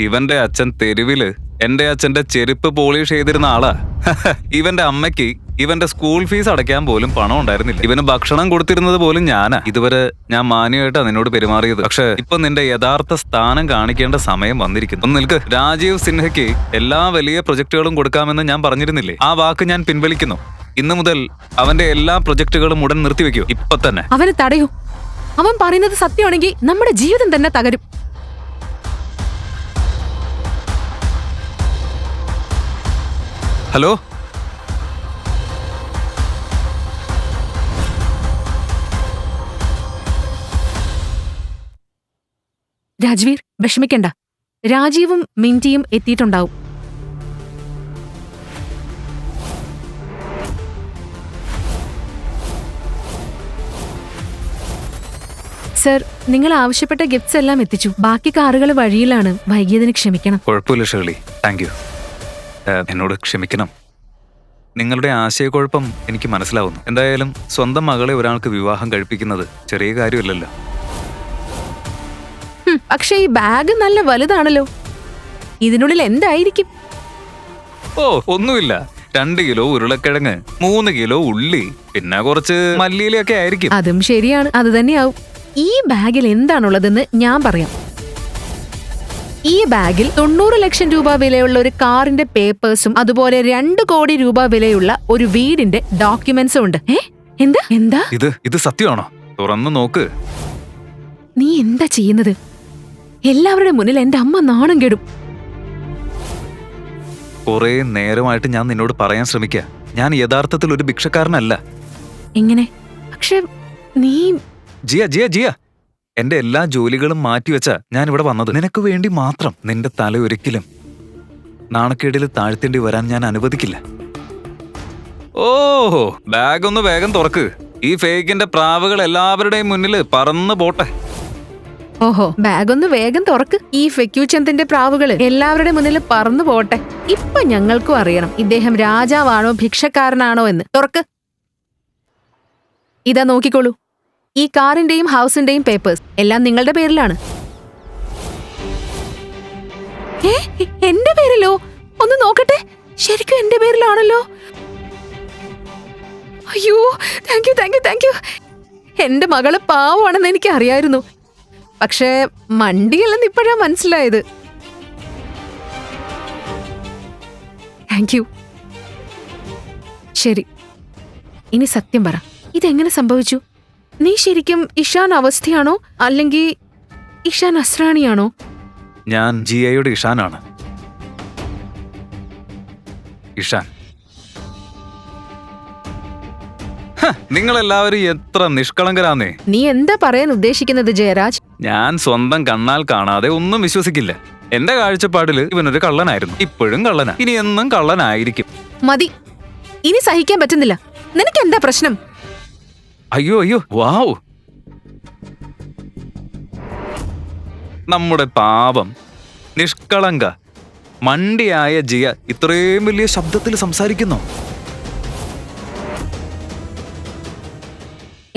ഇവന്റെ അച്ഛൻ തെരുവില് എന്റെ അച്ഛന്റെ ചെരുപ്പ് പോളിഷ് ചെയ്തിരുന്ന ആളാ. ഇവന്റെ അമ്മയ്ക്ക് ഇവന്റെ സ്കൂൾ ഫീസ് അടയ്ക്കാൻ പോലും പണം ഉണ്ടായിരുന്നില്ല. ഇവന് ഭക്ഷണം കൊടുത്തിരുന്നത് പോലും ഞാനാ. ഇതുവരെ ഞാൻ മാന്യമായിട്ടാ നിന്നോട് പെരുമാറിയത്. പക്ഷെ ഇപ്പൊ നിന്റെ യഥാർത്ഥ സ്ഥാനം കാണിക്കേണ്ട സമയം വന്നിരിക്കുന്നു. ഒന്ന് നിൽക്ക്. രാജീവ് സിൻഹയ്ക്ക് എല്ലാ വലിയ പ്രൊജക്ടുകളും കൊടുക്കാമെന്ന് ഞാൻ പറഞ്ഞിരുന്നില്ലേ? ആ വാക്ക് ഞാൻ പിൻവലിക്കുന്നു. ഇന്നു മുതൽ അവന്റെ എല്ലാ പ്രൊജക്ടുകളും ഉടൻ നിർത്തിവെക്കൂ. ഇപ്പൊ തന്നെ. അവനെ തടയൂ. അവൻ പറയുന്നത് സത്യമാണെങ്കിൽ നമ്മുടെ ജീവിതം തന്നെ തകരും. ഹലോ, രാജ്വീർ, വിഷമിക്കണ്ട. രാജീവും മിന്റിയും എത്തിയിട്ടുണ്ടാവും. സർ, നിങ്ങൾ ആവശ്യപ്പെട്ട ഗിഫ്റ്റ്സ് എല്ലാം എത്തിച്ചു. ബാക്കി കാറുകൾ വഴിയിലാണ്. വൈകിയതിന് ക്ഷമിക്കണം. കുഴപ്പമില്ല ഷേർലി, താങ്ക് യു. എന്നോട് ക്ഷമിക്കണം. നിങ്ങളുടെ ആശയക്കുഴപ്പം എനിക്ക് മനസ്സിലാവുന്നു. എന്തായാലും സ്വന്തം മകളെ ഒരാൾക്ക് വിവാഹം കഴിപ്പിക്കുന്നത് ചെറിയ കാര്യമല്ലല്ലോ. പക്ഷേ ഈ ബാഗ് നല്ല വലുതാണല്ലോ. ഇതിനുള്ളിൽ എന്തായിരിക്കും? ഓ, ഒന്നുമില്ല. 2 കിലോ ഉരുളക്കിഴങ്ങ്, 3 കിലോ ഉള്ളി, പിന്നെ കുറച്ച് മല്ലിയിലൊക്കെ ആയിരിക്കും. അതും ശരിയാണ്, അത് തന്നെയാവും. ഈ ബാഗിൽ എന്താണുള്ളതെന്ന് ഞാൻ പറയാം. ഈ ബാഗിൽ 90 ലക്ഷം രൂപ വിലയുള്ള ഒരു കാറിന്റെ പേപ്പേഴ്സും അതുപോലെ 2 കോടി രൂപ വിലയുള്ള ഒരു വീടിന്റെ ഡോക്യുമെന്റ്സും ഉണ്ട്. എന്താ എന്താ ഇത് സത്യമാണോ? തുറന്നു നോക്ക്. നീ എന്താ ചെയ്യുന്നത്? എല്ലാവരുടെ മുന്നിൽ എന്റെ അമ്മ നാണം കെടും. കുറെ നേരമായിട്ട് ഞാൻ നിന്നോട് പറയാൻ ശ്രമിക്ക, ഞാൻ യഥാർത്ഥത്തിൽ ഒരു ഭിക്ഷക്കാരനല്ല. എങ്ങനെ? പക്ഷെ നീ ജിയ ജിയ ജിയ എന്റെ എല്ലാ ജോലികളും മാറ്റിവെച്ചാ ഞാൻ ഇവിടെ വന്നത്. നിനക്ക് വേണ്ടി മാത്രം. നിന്റെ തല ഒരിക്കലും നാണക്കേടിൽ താഴ്ത്തേണ്ടി വരാൻ ഞാൻ അനുവദിക്കില്ല. ഓഹോ, ബാഗ് ഒന്ന് വേഗം തുറക്ക്. ഈ ഫേക്കിന്റെ പ്രാവുകൾ എല്ലാവരുടെയും മുന്നിൽ പറന്നു പോട്ടെ. ഓഹോ, ബാഗ് ഒന്ന് വേഗം തുറക്ക്. ഈ ഫെക്യൂചന്ദിന്റെ പ്രാവുകള് എല്ലാവരുടെ മുന്നിൽ പറന്നു പോട്ടെ. ഇപ്പൊ ഞങ്ങൾക്കും അറിയണം ഇദ്ദേഹം രാജാവാണോ ഭിക്ഷക്കാരനാണോ എന്ന്. തുറക്ക്. ഇതാ നോക്കിക്കോളൂ. ഈ കാറിന്റെയും ഹൗസിന്റെയും പേപ്പേഴ്സ് എല്ലാം നിങ്ങളുടെ പേരിലാണ്. എന്റെ പേരിലോ? ഒന്ന് നോക്കട്ടെ. ശരിക്കും എന്റെ പേരിലാണല്ലോ. അയ്യോ, thank you thank you thank you. എന്റെ മകള് പാവമാണെന്ന് എനിക്ക് അറിയായിരുന്നു. പക്ഷേ മണ്ടിയല്ലെന്ന് ഇപ്പോഴാ മനസ്സിലായത്. Thank you. ശരി, ഇനി സത്യം പറ, ഇതെങ്ങനെ സംഭവിച്ചു? നീ ശരിക്കും ഇഷാൻ അവസ്ഥയാണോ അല്ലെങ്കിൽ ഇഷാൻ അസ്രാണിയാണോ? ഞാൻ ജിയയുടെ ഇഷാനാണ്. ഇഷാൻ, നിങ്ങളെല്ലാവരും എത്ര നിഷ്കളങ്കരാന്നേ. നീ എന്താ പറയാൻ ഉദ്ദേശിക്കുന്നത് ജയരാജ്? ഞാൻ സ്വന്തം കണ്ണാൽ കാണാതെ ഒന്നും വിശ്വസിക്കില്ല. എന്റെ കാഴ്ചപ്പാടില് ഇവനൊരു കള്ളനായിരുന്നു, ഇപ്പോഴും കള്ളനാ, ഇനി എന്നും കള്ളനായിരിക്കും. മതി, ഇനി സഹിക്കാൻ പറ്റുന്നില്ല. നിനക്ക് എന്താ പ്രശ്നം? അയ്യോ അയ്യോ, വാവ്, നമ്മുടെ പാവം നിഷ്കളങ്ക മണ്ടിയായ ജിയ ഇത്രയും വലിയ ശബ്ദത്തിൽ സംസാരിക്കുന്നു.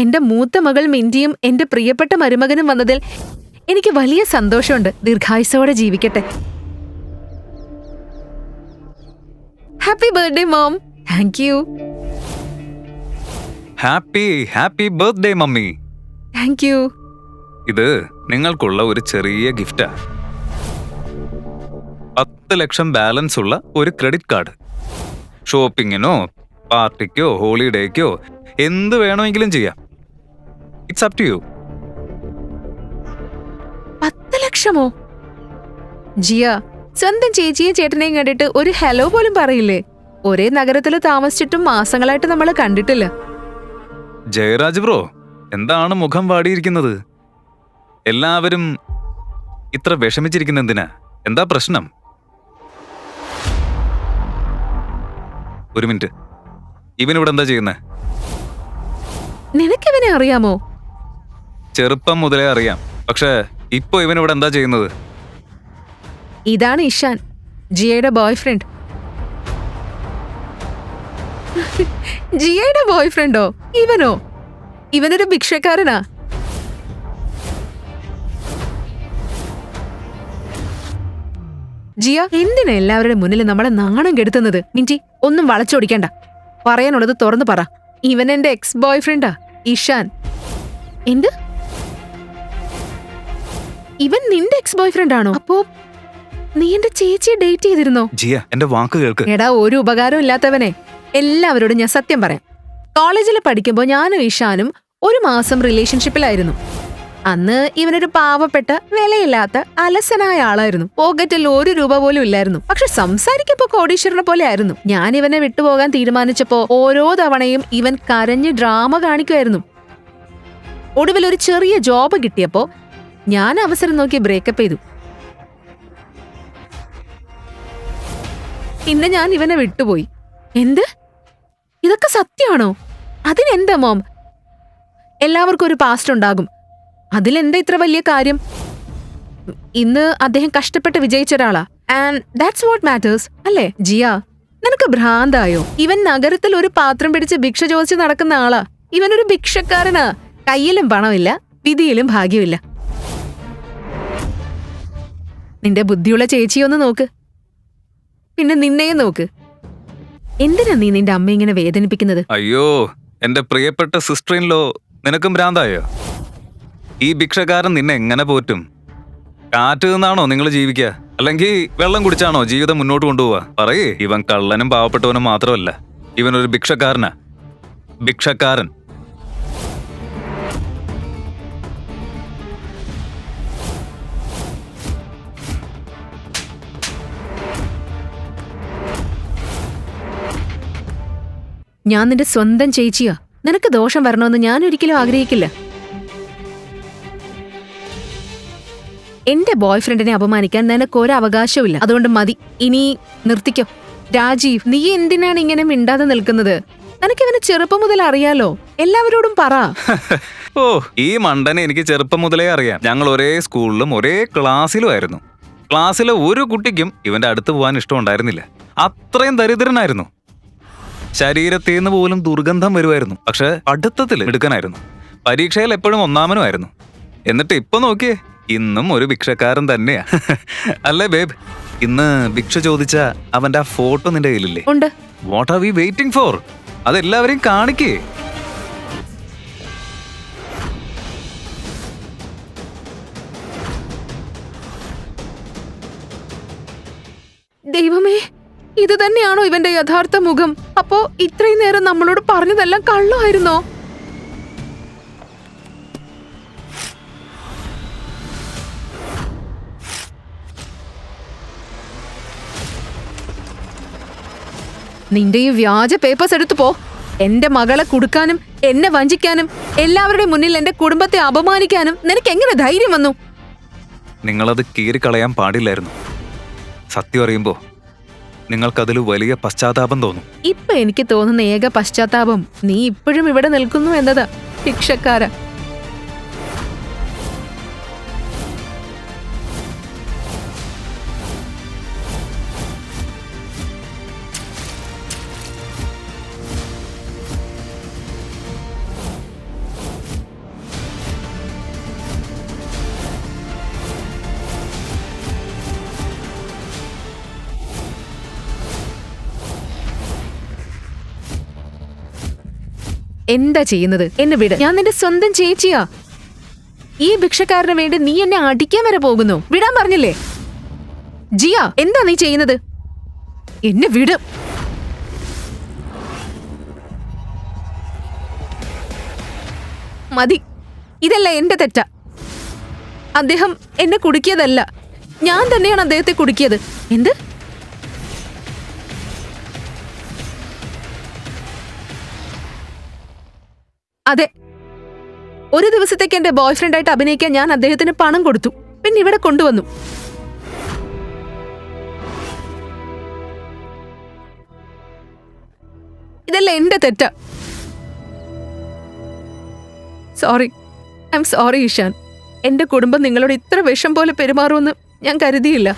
എന്റെ മൂത്ത മകൾ മിന്റിയും എന്റെ പ്രിയപ്പെട്ട മരുമകനും വന്നതിൽ എനിക്ക് വലിയ സന്തോഷമുണ്ട്. ദീർഘായുസ്സോടെ ജീവിക്കട്ടെ. Happy birthday mom. Thank you. Happy birthday mummy. Thank you. ഇത് നിങ്ങൾക്കുള്ള ഒരു ചെറിയ ഗിഫ്റ്റാ. 10 ലക്ഷം ബാലൻസ് ഉള്ള ഒരു ക്രെഡിറ്റ് കാർഡ്. ഷോപ്പിങ്ങിനോ പാർട്ടിക്കോ ഹോളിഡേക്കോ എന്ത് വേണമെങ്കിലും ചെയ്യാം. It's up to you. 10 ലക്ഷമോ? ജിയ, സ്വന്തം ചേച്ചിയും ചേട്ടനെയും കണ്ടിട്ട് ഒരു ഹലോ പോലും പറയില്ലേ? ഒരേ നഗരത്തിൽ താമസിച്ചിട്ടും മാസങ്ങളായിട്ട് നമ്മള് കണ്ടിട്ടില്ല. ജയരാജ് ബ്രോ, എന്താണ് മുഖം വാടിയിരിക്കുന്നത്? എല്ലാവരും ഇത്ര വിഷമിച്ചിരിക്കുന്ന എന്തിനാ? എന്താ പ്രശ്നം? ഒരു മിനിറ്റ്, ഇവനിവിടെ എന്താ ചെയ്യുന്നേ? നിനക്കിവനെ അറിയാമോ? ചെറുപ്പം മുതലേ അറിയാം, പക്ഷെ ഇപ്പൊ ഇവനിവിടെ എന്താ ചെയ്യുന്നത്? ഇതാണ് ഇഷാൻ, ജിയയുടെ ബോയ് ഫ്രണ്ട്. ജിയയുടെ ബോയ് ഫ്രണ്ടോ? ഇവനോ? ഇവനൊരു ഭിക്ഷക്കാരനാ. ജിയ, എന്തിനാ എല്ലാവരുടെ മുന്നിൽ നമ്മളെ നാണം കെടുത്തുന്നത്? മിന്റി, ഒന്നും വളച്ചൊടിക്കണ്ട. പറയാനുള്ളത് തുറന്നു പറ. ഇവൻ എന്റെ എക്സ് ബോയ് ഫ്രണ്ടാ, ഇഷാൻ. എന്ത്? ഇവൻ നിന്റെ എക്സ് ബോയ് ഫ്രണ്ട് ആണോ? അപ്പോ നീ എന്റെ ചേച്ചിയെ ഡേറ്റ് ചെയ്തിരുന്നോ? ജിയ, എന്റെ വാക്ക് കേൾക്ക്. എടാ, ഒരു ഉപകാരം ഇല്ലാത്തവനെ. എല്ലാവരോടും ഞാൻ സത്യം പറയാം. കോളേജിൽ പഠിക്കുമ്പോ ഞാനും ഇഷാനും 1 മാസം റിലേഷൻഷിപ്പിലായിരുന്നു. അന്ന് ഇവനൊരു പാവപ്പെട്ട വിലയില്ലാത്ത അലസനായ ആളായിരുന്നു. പോക്കറ്റിൽ 1 രൂപ പോലും ഇല്ലായിരുന്നു. പക്ഷെ സംസാരിക്കപ്പോ കോടീശ്വരനെ പോലെ ആയിരുന്നു. ഞാൻ ഇവനെ വിട്ടുപോകാൻ തീരുമാനിച്ചപ്പോ ഓരോ തവണയും ഇവൻ കരഞ്ഞ് ഡ്രാമ കാണിക്കുമായിരുന്നു. ഒടുവിൽ ഒരു ചെറിയ ജോബ് കിട്ടിയപ്പോ ഞാൻ അവസരം നോക്കി ബ്രേക്കപ്പ് ചെയ്തു. പിന്നെ ഞാൻ ഇവനെ വിട്ടുപോയി. എന്ത്? ഇതൊക്കെ സത്യമാണോ? അതിനെന്താ മോം? എല്ലാവർക്കും ഒരു പാസ്റ്റ് ഉണ്ടാകും. അതിലെന്താ ഇത്ര വലിയ കാര്യം? ഇന്ന് അദ്ദേഹം കഷ്ടപ്പെട്ട് വിജയിച്ച ഒരാളാ. ആൻഡ് ദാറ്റ്സ് വാട്ട് മാറ്റേഴ്സ്, അല്ലേ? ജിയ, നിനക്ക് ഭ്രാന്തായോ? ഇവൻ നഗരത്തിൽ ഒരു പാത്രം പിടിച്ച് ഭിക്ഷ ചോദിച്ച് നടക്കുന്ന ആളാ. ഇവനൊരു ഭിക്ഷക്കാരനാ. കയ്യിലും പണമില്ല, വിധിയിലും ഭാഗ്യമില്ല. നിന്റെ ബുദ്ധിയുള്ള ചേച്ചിയൊന്ന് നോക്ക്, പിന്നെ നിന്നെയും നോക്ക്. എന്തിനാ നീ നിന്റെ അമ്മ ഇങ്ങനെ വേദനിപ്പിക്കുന്നത്? അയ്യോ, എന്റെ പ്രിയപ്പെട്ട സിസ്റ്റർ ഇൻ ലോ, നിനക്കും ഭ്രാന്തായോ? ഈ ഭിക്ഷക്കാരൻ നിന്നെ എങ്ങനെ പോറ്റും? കാറ്റ് നിന്നാണോ നിങ്ങൾ ജീവിക്കുക? അല്ലെങ്കിൽ വെള്ളം കുടിച്ചാണോ ജീവിതം മുന്നോട്ട് കൊണ്ടുപോവാ? പറയേ. ഇവൻ കള്ളനും പാവപ്പെട്ടവനും മാത്രമല്ല, ഇവനൊരു ഭിക്ഷക്കാരനാ. ഭിക്ഷക്കാരൻ. ഞാൻ നിന്റെ സ്വന്തം ചേച്ചിയാ. നിനക്ക് ദോഷം വരണമെന്ന് ഞാൻ ഒരിക്കലും ആഗ്രഹിക്കില്ല. എന്റെ ബോയ് ഫ്രണ്ടിനെ അപമാനിക്കാൻ നിനക്ക് ഒരു അവകാശവും. അതുകൊണ്ട് മതി, ഇനി നിർത്തിക്കോ. രാജീവ്, നീ എന്തിനാണ് ഇങ്ങനെ മിണ്ടാതെ നിൽക്കുന്നത്? നിനക്കിവനെ ചെറുപ്പം മുതൽ അറിയാലോ. എല്ലാവരോടും പറ. ഓ, ഈ മണ്ടനെ എനിക്ക് ചെറുപ്പം മുതലേ അറിയാം. ഞങ്ങൾ ഒരേ സ്കൂളിലും ഒരേ ക്ലാസ്സിലും ആയിരുന്നു. ക്ലാസ്സിലെ ഒരു കുട്ടിക്കും ഇവന്റെ അടുത്ത് പോകാൻ ഇഷ്ടമുണ്ടായിരുന്നില്ല. അത്രയും ദരിദ്രനായിരുന്നു. ശരീരത്തിൽ നിന്ന് പോലും ദുർഗന്ധം വരുമായിരുന്നു. പക്ഷെ പഠിത്തത്തിൽ മിടുക്കനായിരുന്നു. പരീക്ഷയിൽ എപ്പോഴും ഒന്നാമനുമായിരുന്നു. എന്നിട്ട് ഇപ്പൊ നോക്കിയേ, ഇന്നും ഒരു ഭിക്ഷക്കാരൻ തന്നെയാ. അല്ലേ ബേബ്? ഇന്ന് ഭിക്ഷ ചോദിച്ച അവന്റെ ആ ഫോട്ടോ നിന്റെ കയ്യിലില്ലേ? ഉണ്ട്. What are we waiting for? അതെല്ലാവരെയും കാണിക്കേ. ദൈവമേ, ഇത് തന്നെയാണോ ഇവന്റെ യഥാർത്ഥ മുഖം? അപ്പോ ഇത്രയും നേരം നമ്മളോട് പറഞ്ഞതെല്ലാം കള്ളമായിരുന്നോ? നിന്റെ ഈ വ്യാജ പേപ്പേഴ്സ് എടുത്തു പോ. എന്റെ മകളെ കുടുക്കാനും എന്നെ വഞ്ചിക്കാനും എല്ലാവരുടെയും മുന്നിൽ എന്റെ കുടുംബത്തെ അപമാനിക്കാനും നിനക്ക് എങ്ങനെ ധൈര്യം വന്നു? നിങ്ങളത് കീറിക്കളയാൻ പാടില്ലായിരുന്നു. സത്യം അറിയുമ്പോ നിങ്ങൾക്കതിൽ വലിയ പശ്ചാത്താപം തോന്നും. ഇപ്പൊ എനിക്ക് തോന്നുന്ന ഏക പശ്ചാത്താപം നീ ഇപ്പോഴും ഇവിടെ നിൽക്കുന്നു എന്നതാ. ഭിക്ഷക്കാര. എന്താ ചെയ്യുന്നത്? എന്നെ വിട്. ഞാൻ നിന്റെ സ്വന്തം ചേച്ചിയാ. ഈ ഭിക്ഷക്കാരന് വേണ്ടി നീ എന്നെ അടിക്കാൻ വരെ പോകുന്നു. വിടാൻ പറഞ്ഞില്ലേ? ജിയ, എന്താ നീ ചെയ്യുന്നത്? എന്നെ വിട്. മതി. ഇതല്ല എന്റെ തെറ്റാ. അദ്ദേഹം എന്നെ കുടുക്കിയതല്ല, ഞാൻ തന്നെയാണ് അദ്ദേഹത്തെ കുടുക്കിയത്. എന്ത്? അതെ, ഒരു ദിവസത്തേക്ക് എന്റെ ബോയ് ഫ്രണ്ടായിട്ട് അഭിനയിക്കാൻ ഞാൻ അദ്ദേഹത്തിന് പണം കൊടുത്തു. പിന്നെ ഇവിടെ കൊണ്ടുവന്നു. ഇതല്ല എന്റെ തെറ്റാ. Sorry, I am sorry Ishan. എന്റെ കുടുംബം നിങ്ങളോട് ഇത്ര വിഷം പോലെ പെരുമാറുമെന്ന് ഞാൻ കരുതിയില്ല.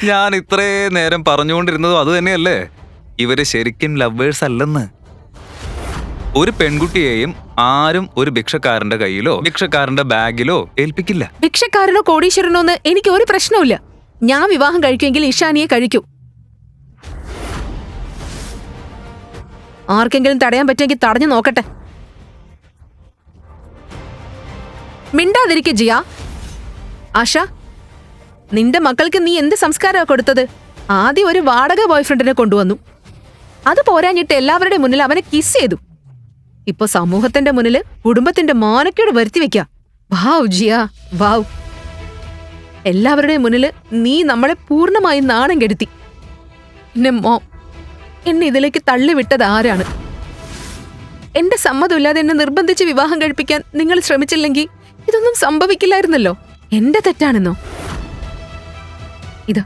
ഞാൻ ഇത്രേ നേരം പറഞ്ഞുകൊണ്ടിരുന്നതും അത് തന്നെയല്ലേ? ഇവര് ശരിക്കും ലവേഴ്സ് അല്ലെന്ന്. ഒരു പെൺകുട്ടിയെയും ആരും ഒരു ഭിക്ഷക്കാരന്റെ കയ്യിലോ ഭിക്ഷക്കാരന്റെ ബാഗിലോ ഏൽപ്പിക്കില്ല. ഭിക്ഷക്കാരനോ കോടീശ്വരനോ എന്ന് എനിക്ക് ഒരു പ്രശ്നവുമില്ല. ഞാൻ വിവാഹം കഴിക്കുമെങ്കിൽ ഇഷാനിയെ കഴിക്കൂ. ആർക്കെങ്കിലും തടയാൻ പറ്റുമെങ്കിൽ തടഞ്ഞു നോക്കട്ടെ. മിണ്ടാതിരിക്കെ ജിയ. ആശ, നിന്റെ മക്കൾക്ക് നീ എന്ത് സംസ്കാരമാണ് കൊടുത്തത്? ആദ്യം ഒരു വാടക ബോയ്ഫ്രണ്ടിനെ കൊണ്ടുവന്നു. അത് പോരാഞ്ഞിട്ട് എല്ലാവരുടെ മുന്നിൽ അവനെ കിസ് ചെയ്തു. ഇപ്പൊ സമൂഹത്തിന്റെ മുന്നിൽ കുടുംബത്തിന്റെ മാനക്കേട് വരുത്തി വെക്ക. വാവ് ജിയ, വാവ്. എല്ലാവരുടെയും മുന്നിൽ നീ നമ്മളെ പൂർണ്ണമായി നാണം കെടുത്തി. എന്നെ മോം, എന്നെ ഇതിലേക്ക് തള്ളിവിട്ടത് ആരാണ്? എന്റെ സമ്മതമില്ലാതെ എന്നെ നിർബന്ധിച്ച് വിവാഹം കഴിപ്പിക്കാൻ നിങ്ങൾ ശ്രമിച്ചില്ലെങ്കിൽ ഇതൊന്നും സംഭവിക്കില്ലായിരുന്നല്ലോ. എന്റെ തെറ്റാണെന്നോ? ഇത്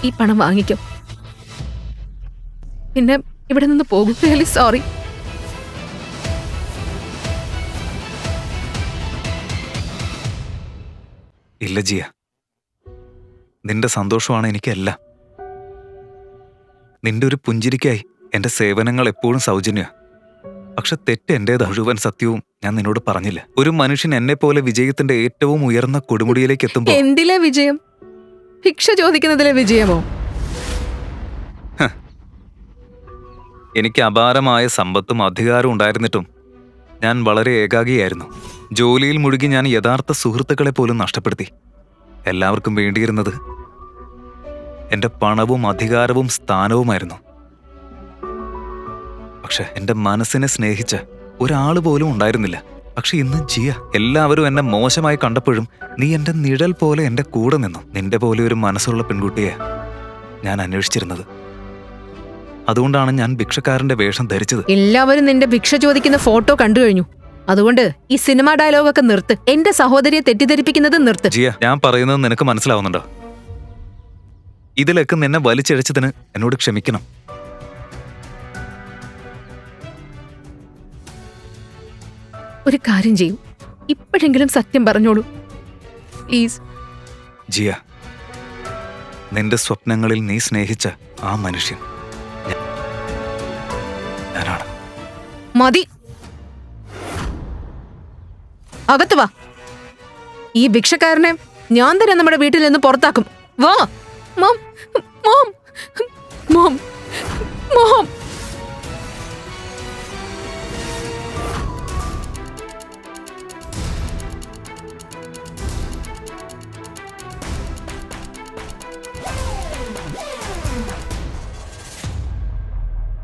ഈ പണം വാങ്ങിക്കും. പിന്നെ ഇവിടെ നിന്ന് പോകും. Really sorry. ഇല്ല ജിയ, നിന്റെ സന്തോഷമാണ് എനിക്കെല്ലാം. നിന്റെ ഒരു പുഞ്ചിരിക്കായി എന്റെ സേവനങ്ങൾ എപ്പോഴും സൗജന്യ. പക്ഷെ തെറ്റ് എന്റേതാ. മുഴുവൻ സത്യവും ഞാൻ നിന്നോട് പറഞ്ഞില്ല. ഒരു മനുഷ്യൻ എന്നെ പോലെ വിജയത്തിന്റെ ഏറ്റവും ഉയർന്ന കൊടുമുടിയിലേക്ക് എത്തുമ്പോൾ എന്തിലെ വിജയം? ഭിക്ഷ ചോദിക്കുന്നതിലെ വിജയമോ? എനിക്ക് അപാരമായ സമ്പത്തും അധികാരവും ഉണ്ടായിരുന്നിട്ടും ഞാൻ വളരെ ഏകാഗിയായിരുന്നു. ജോലിയിൽ മുഴുകി ഞാൻ യഥാർത്ഥ സുഹൃത്തുക്കളെ പോലും നഷ്ടപ്പെടുത്തി. എല്ലാവർക്കും വേണ്ടിയിരുന്നത് എന്റെ പണവും അധികാരവും സ്ഥാനവുമായിരുന്നു. പക്ഷെ എന്റെ മനസ്സിനെ സ്നേഹിച്ച ഒരാൾ പോലും ഉണ്ടായിരുന്നില്ല. പക്ഷെ ഇന്ന് ജിയ, എല്ലാവരും എന്നെ മോശമായി കണ്ടപ്പോഴും നീ എന്റെ നിഴൽ പോലെ എന്റെ കൂടെ നിന്നു. നിന്റെ പോലെ ഒരു മനസ്സുള്ള പെൺകുട്ടിയെ ഞാൻ അന്വേഷിച്ചിരുന്നത്. അതുകൊണ്ടാണ് ഞാൻ ഭിക്ഷക്കാരന്റെ വേഷം ധരിച്ചത്. എല്ലാവരും നിന്റെ ഭിക്ഷ ചോദിക്കുന്ന ഫോട്ടോ കണ്ടു കഴിഞ്ഞു. അതുകൊണ്ട് ഈ സിനിമ ഡയലോഗൊക്കെ നിർത്ത്. എന്റെ സഹോദരിയെ തെറ്റിദ്ധരിപ്പിക്കുന്നത് നിർത്ത്. ജിയ, ഞാൻ പറയുന്നത് നിനക്ക് മനസ്സിലാവുന്നുണ്ടോ? ഇതിലൊക്കെ നിന്നെ വലിച്ചിഴച്ചതിന് എന്നോട് ക്ഷമിക്കണം. ഒരു കാര്യം ചെയ്യൂ, ഇപ്പോഴെങ്കിലും സത്യം പറഞ്ഞോളൂ പ്ലീസ്. ജിയ, നിന്റെ സ്വപ്നങ്ങളിൽ നീ സ്നേഹിച്ച ആ മനുഷ്യൻ ഞാനാണ്. മതി, അകത്ത് വാ. ഈ ഭിക്ഷക്കാരനെ ഞാൻ തന്നെ നമ്മുടെ വീട്ടിൽ നിന്ന് പുറത്താക്കും. വാ മോം, മോം, മോം, മോം.